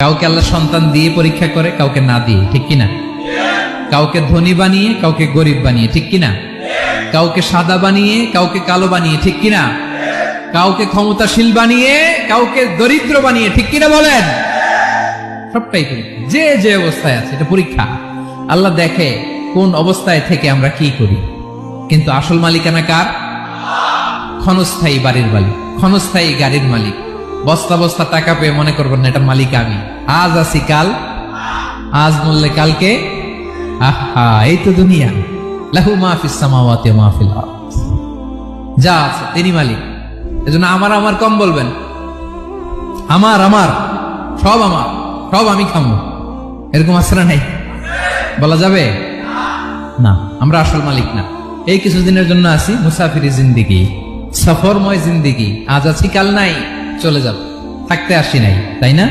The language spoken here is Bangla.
কাউকে আল্লাহ সন্তান দিয়ে পরীক্ষা করে, কাউকে না দিয়ে, ঠিক কিনা? কাউকে ধনী বানিয়ে, কাউকে গরিব বানিয়ে, ঠিক কিনা? কাউকে সাদা বানিয়ে, কাউকে কালো বানিয়ে, ঠিক কিনা? কাউকে ক্ষমতাশীল বানিয়ে, কাউকে দরিদ্র বানিয়ে, ঠিক কিনা বলেন? সবটাই পরীক্ষা। যে যে অবস্থায় আছে এটা পরীক্ষা। আল্লাহ দেখে কোন অবস্থায় থেকে আমরা কি করি। কিন্তু আসল মালিকানা কার? ক্ষণস্থায়ী বাড়ির মালিক, ক্ষণস্থায়ী গাড়ির মালিক। বস্তা বস্তা টাকা পেয়ে মনে করবেন না এটা মালিক আমি। আজ আছি কাল, আজ মরলে কালকে। আহা, এই তো দুনিয়া। লাহু মা ফিস সামাওয়াতি ওয়া মা ফিল আরদ। যা আছে তিনি মালিক। এজন্য আমার আমার কম বলবেন। আমার আমার সব আমার, সব আমি খামো, এরকম আশ্রয় নাই, বলা যাবে না। আমরা আসল মালিক না। এই কিছুদিনের জন্য আছি মুসাফিরি জিন্দিগি, সফরময় জিন্দিগি। আজ আছি কাল নাই, চলে যাব। থাকতে আসি নাই, তাই না?